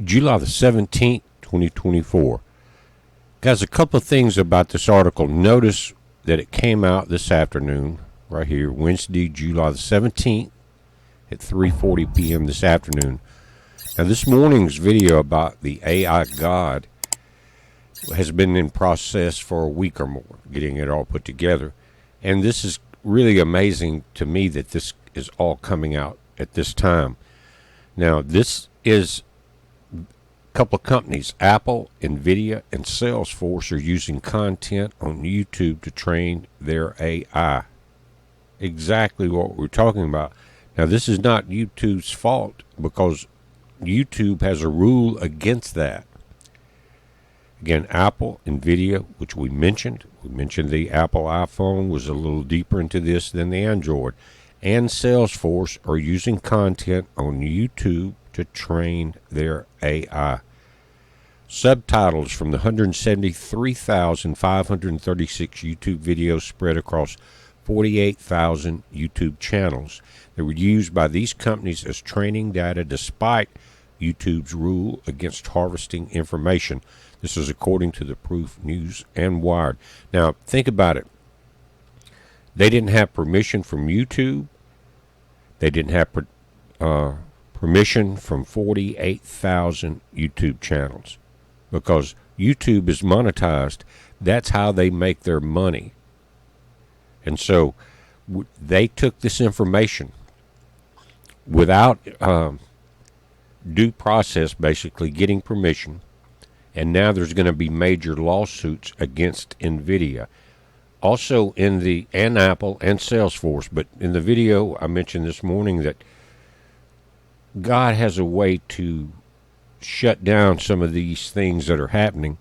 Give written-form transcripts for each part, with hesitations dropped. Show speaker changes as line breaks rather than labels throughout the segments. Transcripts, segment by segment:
July the 17th, 2024. Guys, a couple of things about this article. Notice that it came out this afternoon, right here, Wednesday, July the 17th at 3:40 p.m. this afternoon. Now, this morning's video about the AI God has been in process for a week or more, getting it all put together. And this is really amazing to me that this is all coming out at this time. Now, this is a couple of companies, Apple, Nvidia, and Salesforce, are using content on YouTube to train their AI. Exactly what we're talking about. Now, this is not YouTube's fault because YouTube has a rule against that. Again, Apple, Nvidia, which we mentioned the Apple iPhone was a little deeper into this than the Android, and Salesforce are using content on YouTube to train their AI. Subtitles from the 173,536 YouTube videos spread across 48,000 YouTube channels. They were used by these companies as training data despite YouTube's rule against harvesting information. This is according to the Proof News and Wired. Now, think about it. They didn't have permission from YouTube. They didn't have permission from 48,000 YouTube channels because YouTube is monetized. That's how they make their money. And so they took this information without due process, basically getting permission, and now there's going to be major lawsuits against Nvidia. Also and Apple and Salesforce. But in the video I mentioned this morning that God has a way to shut down some of these things that are happening,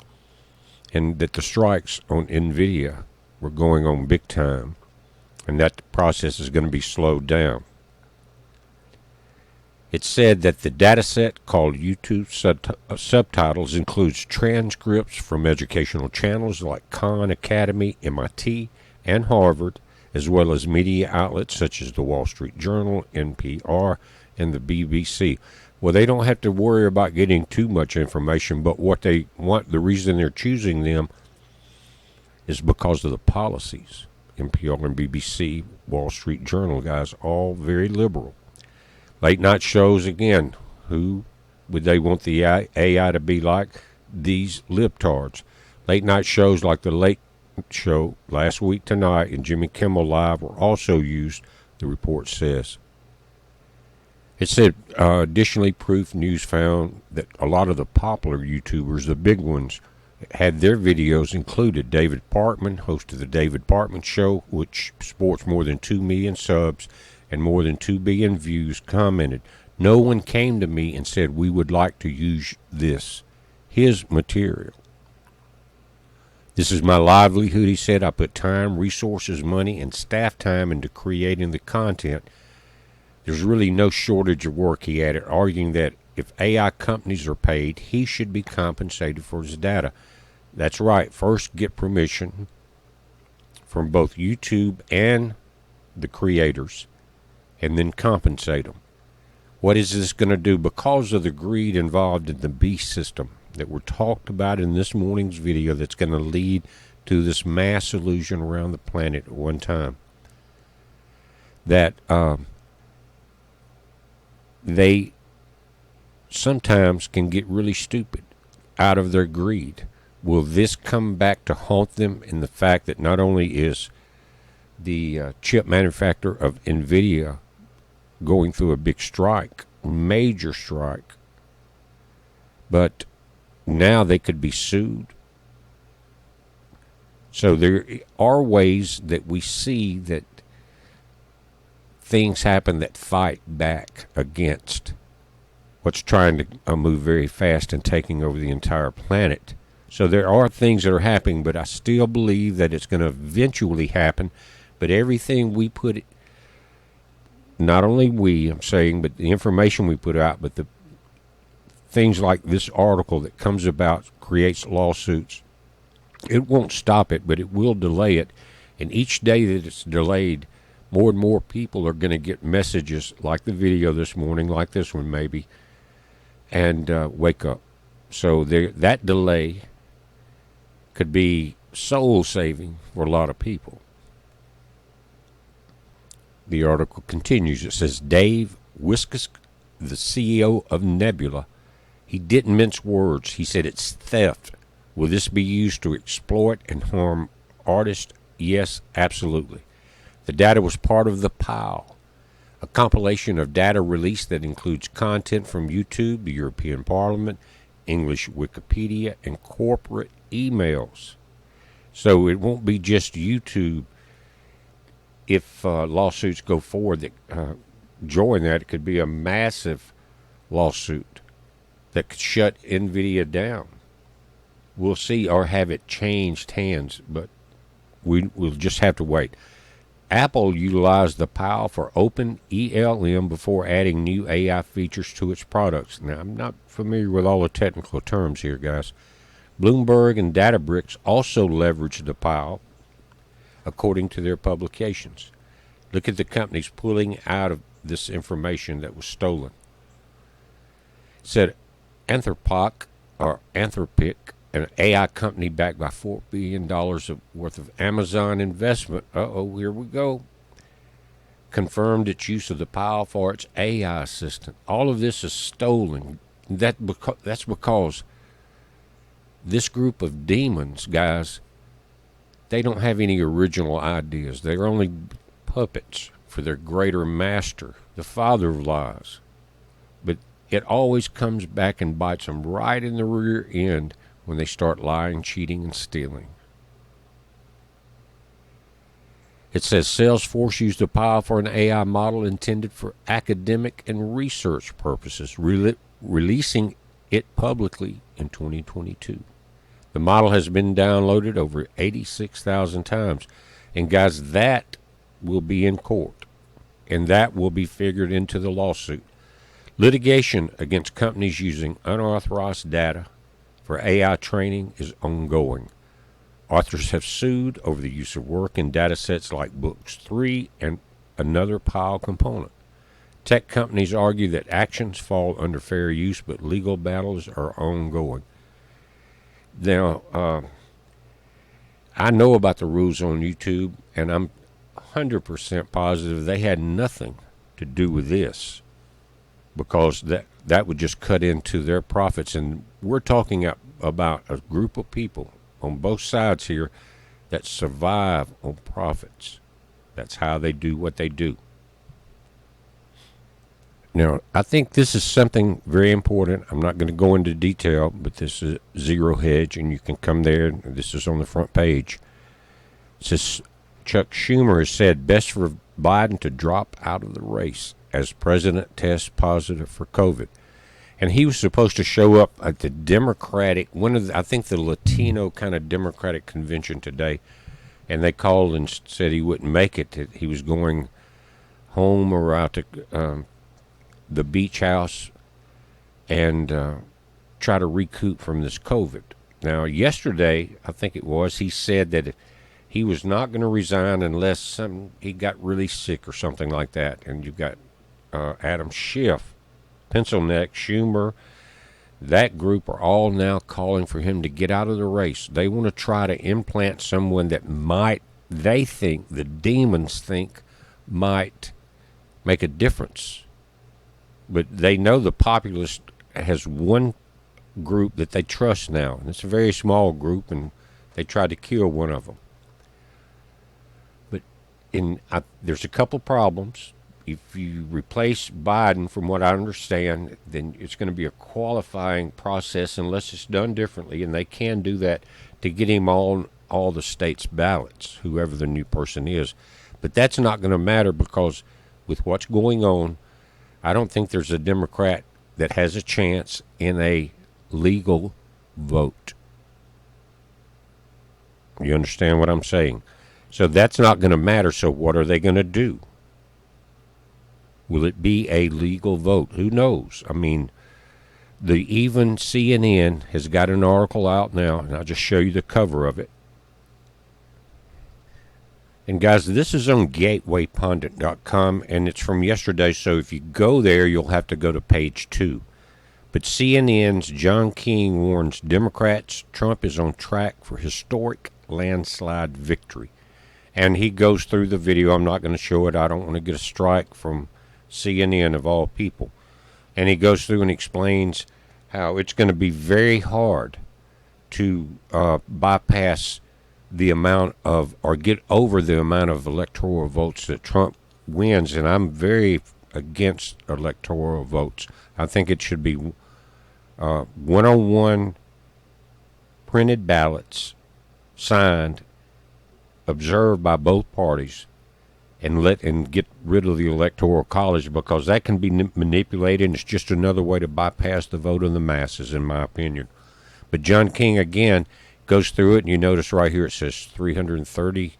and that the strikes on Nvidia were going on big time, and that the process is going to be slowed down. It said that the dataset called YouTube Subtitles includes transcripts from educational channels like Khan Academy, MIT, and Harvard, as well as media outlets such as the Wall Street Journal, NPR, and the BBC. Well, they don't have to worry about getting too much information, but what they want, the reason they're choosing them is because of the policies. NPR and BBC, Wall Street Journal, guys, all very liberal. Late night shows, again, who would they want the AI to be like? These libtards. Late night shows like The Late Show, Last Week Tonight, and Jimmy Kimmel Live were also used, the report says. It said, additionally, Proof News found that a lot of the popular YouTubers, the big ones, had their videos included. David Partman, host of the David Partman Show, which sports more than 2 million subs and more than 2 billion views, commented, "No one came to me and said we would like to use his material. This is my livelihood," he said. "I put time, resources, money, and staff time into creating the content. There's really no shortage of work," he added, arguing that if AI companies are paid, he should be compensated for his data. That's right. First, get permission from both YouTube and the creators, and then compensate them. What is this going to do? Because of the greed involved in the beast system that we're talked about in this morning's video, that's going to lead to this mass illusion around the planet at one time, that they sometimes can get really stupid out of their greed. Will this come back to haunt them in the fact that not only is the chip manufacturer of Nvidia going through a big strike, major strike, but now they could be sued? So there are ways that we see that things happen that fight back against what's trying to move very fast and taking over the entire planet. So there are things that are happening, but I still believe that it's going to eventually happen. But everything we put, not only we, I'm saying, but the information we put out, but the things like this article that comes about, creates lawsuits, it won't stop it, but it will delay it. And each day that it's delayed, more and more people are going to get messages like the video this morning, like this one maybe, and wake up. So that delay could be soul saving for a lot of people. The article continues. It says Dave Wiskus, the CEO of Nebula, he didn't mince words. He said it's theft. Will this be used to exploit and harm artists? Yes, absolutely. The data was part of the pile, a compilation of data released that includes content from YouTube, the European Parliament, English Wikipedia, and corporate emails. So it won't be just YouTube. If lawsuits go forward that join that, it could be a massive lawsuit that could shut Nvidia down. We'll see, or have it changed hands, but we'll just have to wait. Apple utilized the PAL for open ELM before adding new AI features to its products. Now, I'm not familiar with all the technical terms here, guys. Bloomberg and Databricks also leveraged the PAL, according to their publications. Look at the companies pulling out of this information that was stolen. It said Anthropic, an AI company backed by $4 billion worth of Amazon investment, here we go, confirmed its use of the PAL for its AI assistant. All of this is stolen. That's because this group of demons, guys, they don't have any original ideas. They're only puppets for their greater master, the father of lies. But it always comes back and bites them right in the rear end when they start lying, cheating, and stealing. It says Salesforce used the PAL for an AI model intended for academic and research purposes, releasing it publicly in 2022. The model has been downloaded over 86,000 times. And guys, that will be in court. And that will be figured into the lawsuit. Litigation against companies using unauthorized data for AI training is ongoing. Authors have sued over the use of work in data sets like Books 3 and another PAL component. Tech companies argue that actions fall under fair use, but legal battles are ongoing. Now, I know about the rules on YouTube, and I'm 100% positive they had nothing to do with this, because that would just cut into their profits. And we're talking about a group of people on both sides here that survive on profits. That's how they do what they do. Now, I think this is something very important. I'm not going to go into detail, but this is Zero Hedge, and you can come there. This is on the front page. It says Chuck Schumer has said best for Biden to drop out of the race as president tests positive for COVID. And he was supposed to show up at the Democratic, I think the Latino kind of Democratic convention today, and they called and said he wouldn't make it. That he was going home or out to the beach house and try to recoup from this COVID. Now, yesterday, I think it was, he said that he was not going to resign unless he got really sick or something like that. And you've got Adam Schiff, Pencil Neck, Schumer, that group are all now calling for him to get out of the race. They want to try to implant someone that the demons think might make a difference. But they know the populace has one group that they trust now. And it's a very small group, and they tried to kill one of them. But there's a couple problems. If you replace Biden, from what I understand, then it's going to be a qualifying process unless it's done differently. And they can do that to get him on all the states' ballots, whoever the new person is. But that's not going to matter, because with what's going on, I don't think there's a Democrat that has a chance in a legal vote. You understand what I'm saying? So that's not going to matter. So what are they going to do? Will it be a legal vote? Who knows? I mean, even CNN has got an article out now, and I'll just show you the cover of it. And guys, this is on gatewaypundit.com, and it's from yesterday, so if you go there, you'll have to go to page 2. But CNN's John King warns Democrats Trump is on track for historic landslide victory. And he goes through the video. I'm not going to show it. I don't want to get a strike from CNN of all people. And he goes through and explains how it's going to be very hard to bypass the amount of, or get over the amount of electoral votes that Trump wins. And I'm very against electoral votes. I think it should be one-on-one printed ballots, signed, observed by both parties, and get rid of the electoral college, because that can be manipulated, and it's just another way to bypass the vote of the masses, in my opinion. But John King again goes through it, and you notice right here it says 330.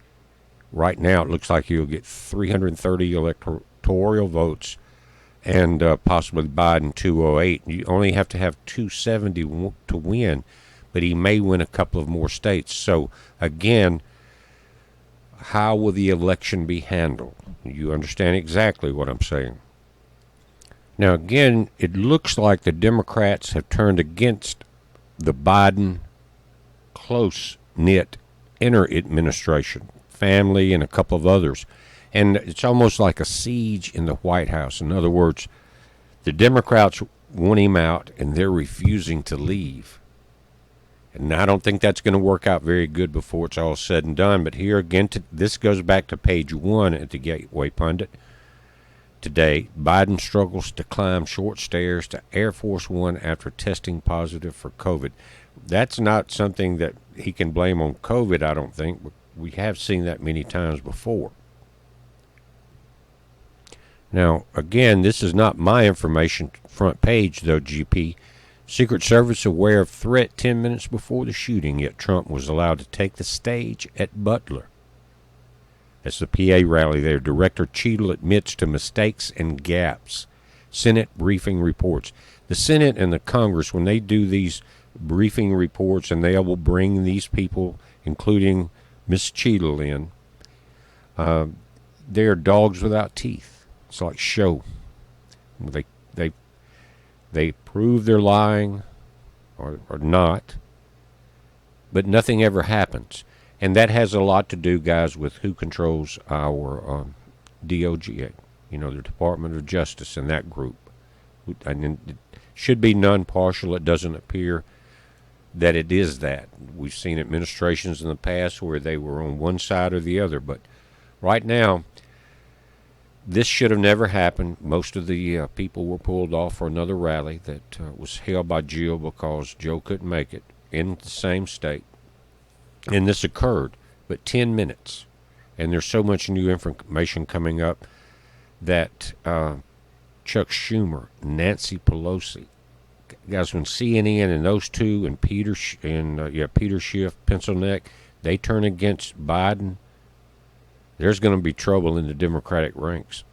Right now it looks like you'll get 330 electoral votes, and possibly Biden 208. You only have to have 270 to win, but he may win a couple of more states. So again, how will the election be handled? You understand exactly what I'm saying. Now again, it looks like the Democrats have turned against the Biden close-knit inner administration, family, and a couple of others. And it's almost like a siege in the White House. In other words, the Democrats want him out, and they're refusing to leave. And I don't think that's going to work out very good before it's all said and done. But here again, this goes back to page 1 at the Gateway Pundit. Today, Biden struggles to climb short stairs to Air Force One after testing positive for COVID. That's not something that he can blame on COVID, I don't think. We have seen that many times before. Now, again, this is not my information front page, though, GP. Secret Service aware of threat 10 minutes before the shooting, yet Trump was allowed to take the stage at Butler. That's the PA rally there. Director Cheadle admits to mistakes and gaps. Senate briefing reports. The Senate and the Congress, when they do these briefing reports, and they will bring these people, including Miss Cheadle, in, they are dogs without teeth. It's like show. They prove they're lying or not, but nothing ever happens. And that has a lot to do, guys, with who controls our DOJ, the Department of Justice, and that group. And it should be non-partial. It doesn't appear that it is that. We've seen administrations in the past where they were on one side or the other, but right now, this should have never happened. Most of the people were pulled off for another rally that was held by Jill because Joe couldn't make it in the same state. And this occurred, but 10 minutes. And there's so much new information coming up that Chuck Schumer, Nancy Pelosi, guys, when CNN and those two and Peter Schiff, pencil neck, they turn against Biden, there's going to be trouble in the Democratic ranks.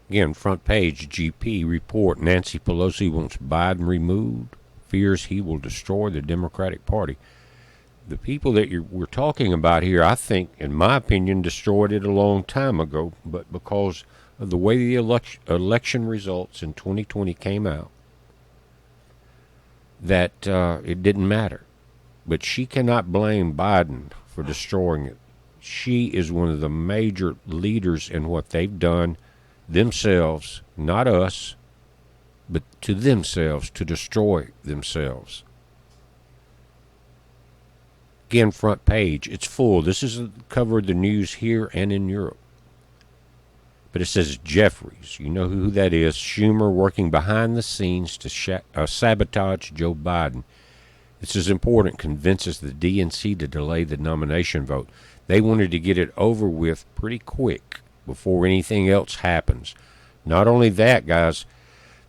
Again, front page, GP report, Nancy Pelosi wants Biden removed, fears he will destroy the Democratic Party. The people that we're talking about here, I think, in my opinion, destroyed it a long time ago, but because of the way the election results in 2020 came out, that it didn't matter. But she cannot blame Biden for destroying it. She is one of the major leaders in what they've done themselves, not us, but to themselves, to destroy themselves. Again, front page, it's full. This is the cover of the news here and in Europe. But it says Jeffries. You know who that is. Schumer working behind the scenes to sabotage Joe Biden. This is important. Convinces the DNC to delay the nomination vote. They wanted to get it over with pretty quick before anything else happens. Not only that, guys,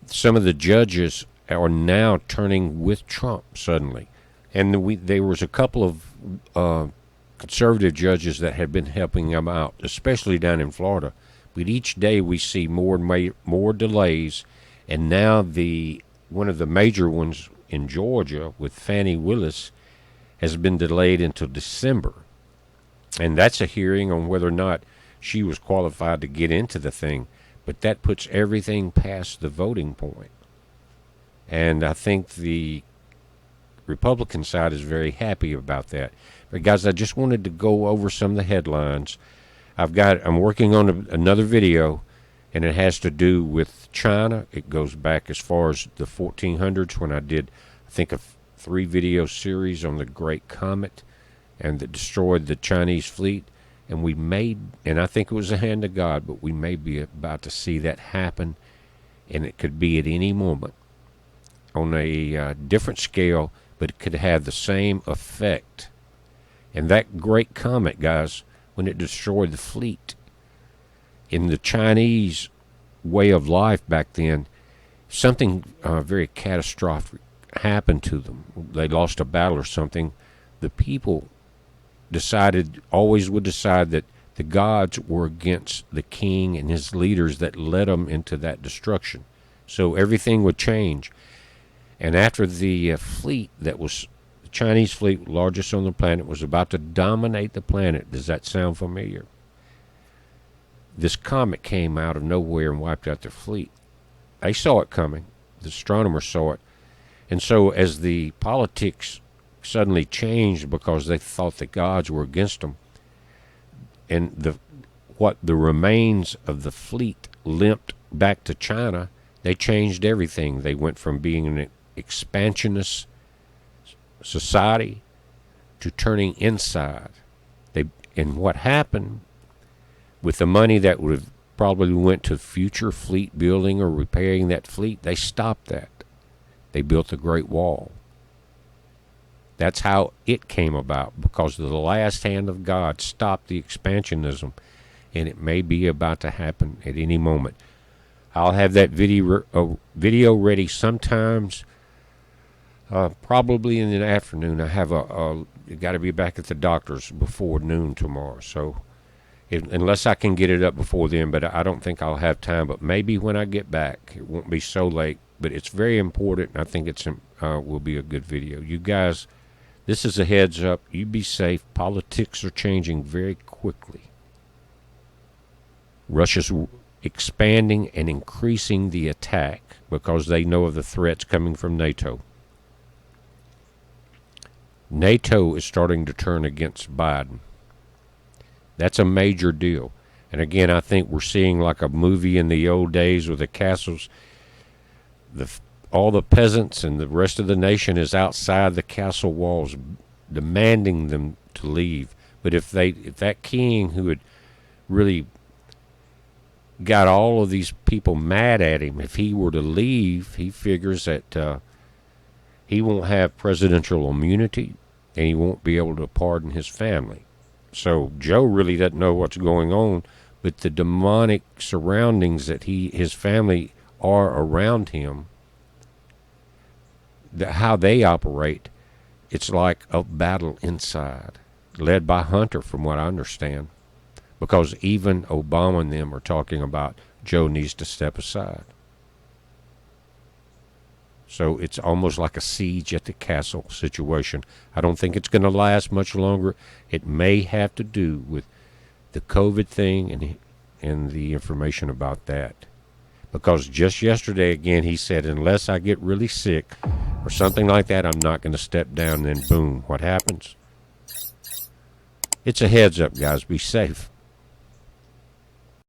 some of the judges are now turning with Trump suddenly. And there was a couple of conservative judges that had been helping them out, especially down in Florida. But each day we see more and more delays. And now one of the major ones in Georgia with Fani Willis has been delayed until December. And that's a hearing on whether or not she was qualified to get into the thing. But that puts everything past the voting point. And I think the Republican side is very happy about that. But guys, I just wanted to go over some of the headlines. I'm working on another video, and it has to do with China. It goes back as far as the 1400s when I did, I think, a 3-video series on the Great Comet and that destroyed the Chinese fleet. And and I think it was the hand of God, but we may be about to see that happen, and it could be at any moment on a different scale, but it could have the same effect. And that Great Comet, guys, when it destroyed the fleet, in the Chinese way of life back then, something very catastrophic happened to them. They lost a battle or something. The people always would decide that the gods were against the king and his leaders that led them into that destruction. So everything would change. And after the fleet that was the Chinese fleet, largest on the planet, was about to dominate the planet. Does that sound familiar? This comet came out of nowhere and wiped out their fleet. They saw it coming. The astronomers saw it. And so as the politics suddenly changed because they thought the gods were against them, and the remains of the fleet limped back to China, they changed everything. They went from being an expansionist society to turning inside. And what happened with the money that would have probably went to future fleet building or repairing that fleet, they stopped that. They built the Great Wall. That's how it came about, because the last hand of God stopped the expansionism, and it may be about to happen at any moment. I'll have that video ready sometimes, probably in the afternoon. I have got to be back at the doctor's before noon tomorrow, so unless I can get it up before then, but I don't think I'll have time. But maybe when I get back, it won't be so late. But it's very important, and I think it will be a good video. You guys, this is a heads up. You be safe. Politics are changing very quickly. Russia's expanding and increasing the attack because they know of the threats coming from NATO. NATO is starting to turn against Biden. That's a major deal. And again, I think we're seeing like a movie in the old days with the castles. All the peasants and the rest of the nation is outside the castle walls, demanding them to leave. But if that king who had really got all of these people mad at him, if he were to leave, he figures that he won't have presidential immunity, and he won't be able to pardon his family. So Joe really doesn't know what's going on, but the demonic surroundings that his family are around him, how they operate, it's like a battle inside, led by Hunter, from what I understand, because even Obama and them are talking about Joe needs to step aside. So it's almost like a siege at the castle situation. I don't think it's going to last much longer. It may have to do with the COVID thing and the information about that. Because just yesterday, again, he said, unless I get really sick or something like that, I'm not going to step down. And then boom, what happens? It's a heads up, guys. Be safe.